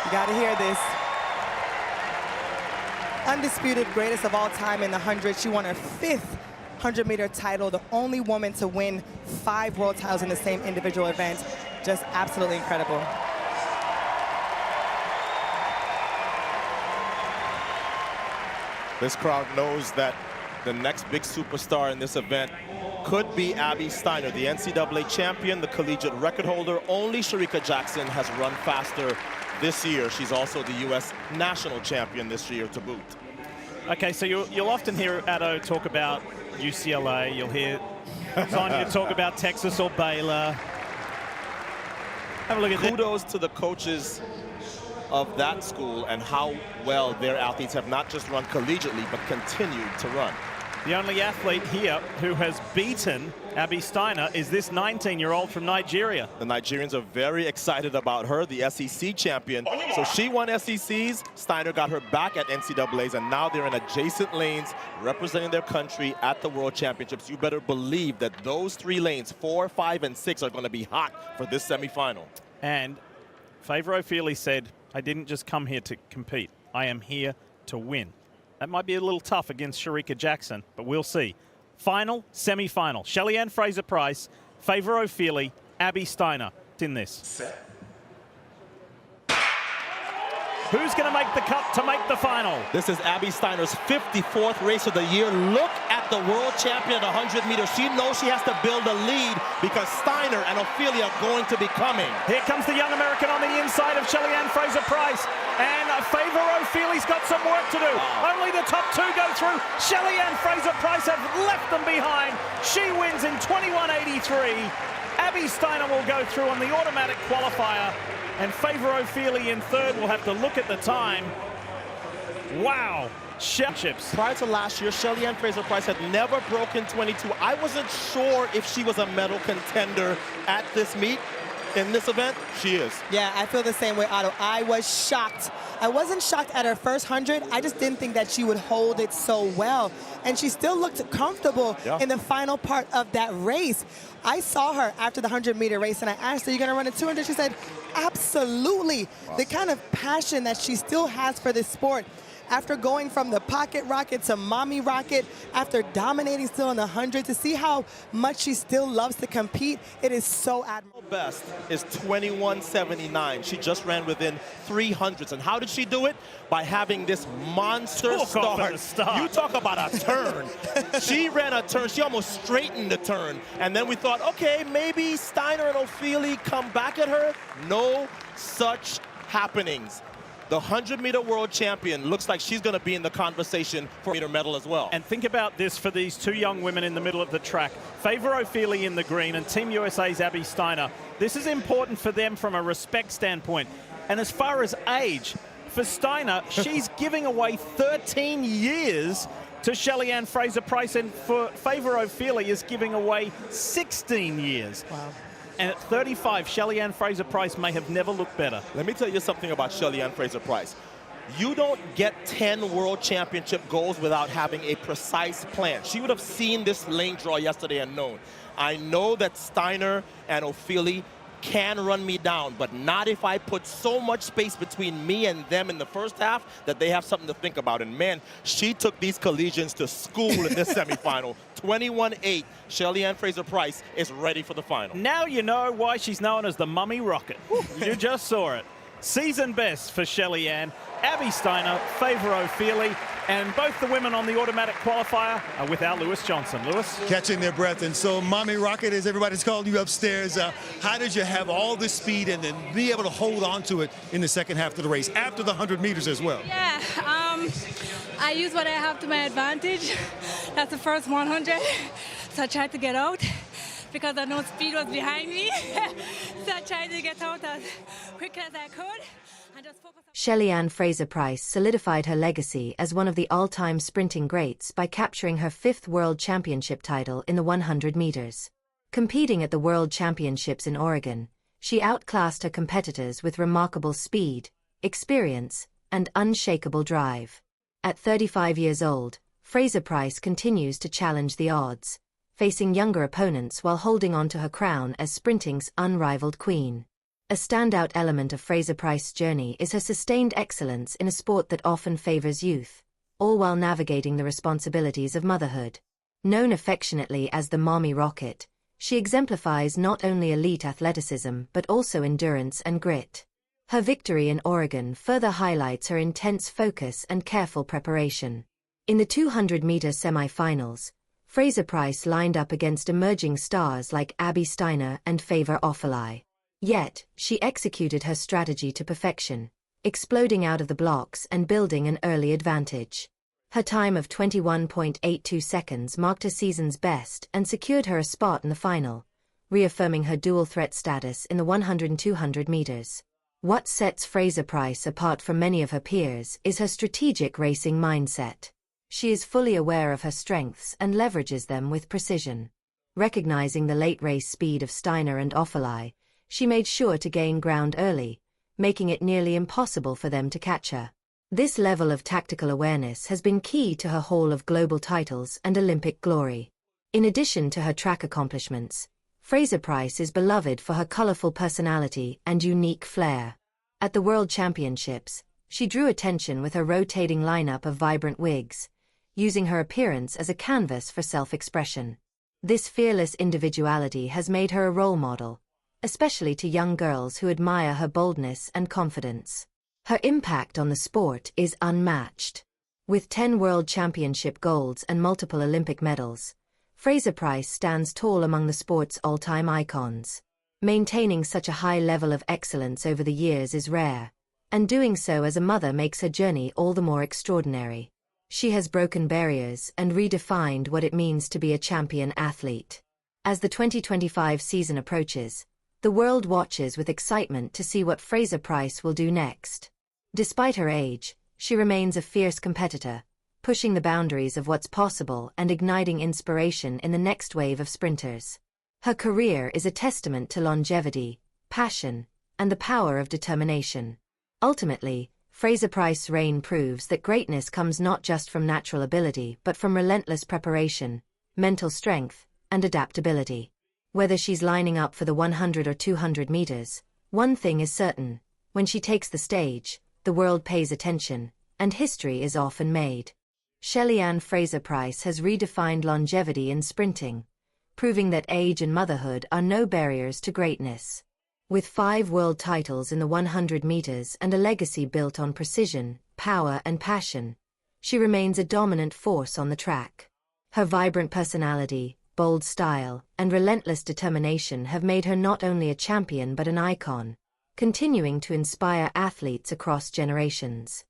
You got to hear this. Undisputed greatest of all time in the 100. She won her 5th 100-meter title, the only woman to win 5 world titles in the same individual event. Just absolutely incredible. This crowd knows that the next big superstar in this event could be Abby Steiner, the NCAA champion, the collegiate record holder. Only Shericka Jackson has run faster this year. She's also the U.S. national champion this year to boot. Okay, so you'll often hear Addo talk about UCLA. You'll hear Sonia talk about Texas or Baylor. Have a look at that. Kudos to the coaches of that school and how well their athletes have not just run collegiately, but continued to run. The only athlete here who has beaten Abby Steiner is this 19-year-old from Nigeria. The Nigerians are very excited about her, the SEC champion. So she won SECs, Steiner got her back at NCAAs, and now they're in adjacent lanes representing their country at the World Championships. You better believe that those 3 lanes, 4, 5, and 6, are going to be hot for this semifinal. And Favor O'Feely said, I didn't just come here to compete. I am here to win. That might be a little tough against Shericka Jackson, but we'll see. Final, semi-final. Shelly-Ann Fraser-Pryce, Favor O'Feely, Abby Steiner in this. Set. Who's going to make the cut to make the final? This is Abby Steiner's 54th race of the year. Look at the world champion at 100 meters. She knows she has to build a lead because Steiner and O'Feely are going to be coming. Here comes the young American on the inside of Shelly-Ann Fraser-Pryce. And Favor O'Feely's got some work to do. Wow. Only the top 2 go through. Shelly-Ann Fraser-Pryce have left them behind. She wins in 21.83. Abby Steiner will go through on the automatic qualifier. And Favor O'Feely in 3rd will have to look at the time. Wow. Championships. Prior to last year, Shelly-Ann Fraser-Pryce had never broken 22. I wasn't sure if she was a medal contender at this meet. In this event, she is. Yeah, I feel the same way, Otto. I was shocked. I wasn't shocked at her first 100. I just didn't think that she would hold it so well. And she still looked comfortable in the final part of that race. I saw her after the 100-meter race, and I asked her, are you going to run a 200? She said, absolutely. Wow. The kind of passion that she still has for this sport. After going from the pocket rocket to mommy rocket, after dominating still in the 100, to see how much she still loves to compete, it is so admirable. Best is 21.79. She just ran within 300s. And how did she do it? By having this monster start. You talk about a turn. She ran a turn. She almost straightened the turn. And then we thought, okay, maybe Steiner and O'Feely come back at her. No such happenings. The 100-meter world champion looks like she's going to be in the conversation for a medal as well. And think about this for these 2 young women in the middle of the track. Favor O'Feely in the green and Team USA's Abby Steiner. This is important for them from a respect standpoint. And as far as age, for Steiner, she's giving away 13 years to Shelly-Ann Fraser-Pryce, and for Favor O'Feely is giving away 16 years. Wow. And at 35, Shelly-Ann Fraser-Pryce may have never looked better. Let me tell you something about Shelly-Ann Fraser-Pryce. You don't get 10 world championship goals without having a precise plan. She would have seen this lane draw yesterday and known. I know that Steiner and O'Feely can run me down, but not if I put so much space between me and them in the first half that they have something to think about. And man, she took these collegians to school in this semifinal. 21.8. Shelly-Ann Fraser-Pryce is ready for the final. Now you know why she's known as the Mummy Rocket. You just saw it. Season best for Shelly-Ann, Abby Steiner, Favor O'Feely, and both the women on the automatic qualifier are with our Lewis Johnson. Lewis? Catching their breath. And so, Mommy Rocket, as everybody's calling you upstairs, how did you have all this speed and then be able to hold on to it in the second half of the race, after the 100 meters as well? Yeah, I use what I have to my advantage. That's the first 100. So I tried to get out because I know speed was behind me. So I tried to get out as quick as I could. Shelly-Ann Fraser-Pryce solidified her legacy as one of the all-time sprinting greats by capturing her 5th World Championship title in the 100 meters. Competing at the World Championships in Oregon, she outclassed her competitors with remarkable speed, experience, and unshakable drive. At 35 years old, Fraser-Pryce continues to challenge the odds, facing younger opponents while holding on to her crown as sprinting's unrivaled queen. A standout element of Fraser-Pryce's journey is her sustained excellence in a sport that often favors youth, all while navigating the responsibilities of motherhood. Known affectionately as the Mommy Rocket, she exemplifies not only elite athleticism but also endurance and grit. Her victory in Oregon further highlights her intense focus and careful preparation. In the 200-meter semifinals, Fraser-Pryce lined up against emerging stars like Abby Steiner and Favor Offaly. Yet, she executed her strategy to perfection, exploding out of the blocks and building an early advantage. Her time of 21.82 seconds marked her season's best and secured her a spot in the final, reaffirming her dual-threat status in the 100 and 200 meters. What sets Fraser-Pryce apart from many of her peers is her strategic racing mindset. She is fully aware of her strengths and leverages them with precision. Recognizing the late race speed of Steiner and Offaly, she made sure to gain ground early, making it nearly impossible for them to catch her. This level of tactical awareness has been key to her haul of global titles and Olympic glory. In addition to her track accomplishments, Fraser-Pryce is beloved for her colorful personality and unique flair. At the World Championships, she drew attention with her rotating lineup of vibrant wigs, using her appearance as a canvas for self-expression. This fearless individuality has made her a role model, especially to young girls who admire her boldness and confidence. Her impact on the sport is unmatched. With 10 World Championship golds and multiple Olympic medals, Fraser-Pryce stands tall among the sport's all-time icons. Maintaining such a high level of excellence over the years is rare, and doing so as a mother makes her journey all the more extraordinary. She has broken barriers and redefined what it means to be a champion athlete. As the 2025 season approaches, the world watches with excitement to see what Fraser-Pryce will do next. Despite her age, she remains a fierce competitor, pushing the boundaries of what's possible and igniting inspiration in the next wave of sprinters. Her career is a testament to longevity, passion, and the power of determination. Ultimately, Fraser-Pryce's reign proves that greatness comes not just from natural ability but from relentless preparation, mental strength, and adaptability. Whether she's lining up for the 100 or 200 meters, one thing is certain: when she takes the stage, the world pays attention, and history is often made. Shelly-Ann Fraser-Pryce has redefined longevity in sprinting, proving that age and motherhood are no barriers to greatness. With 5 world titles in the 100 meters and a legacy built on precision, power, and passion, she remains a dominant force on the track. Her vibrant personality, bold style, and relentless determination have made her not only a champion but an icon, continuing to inspire athletes across generations.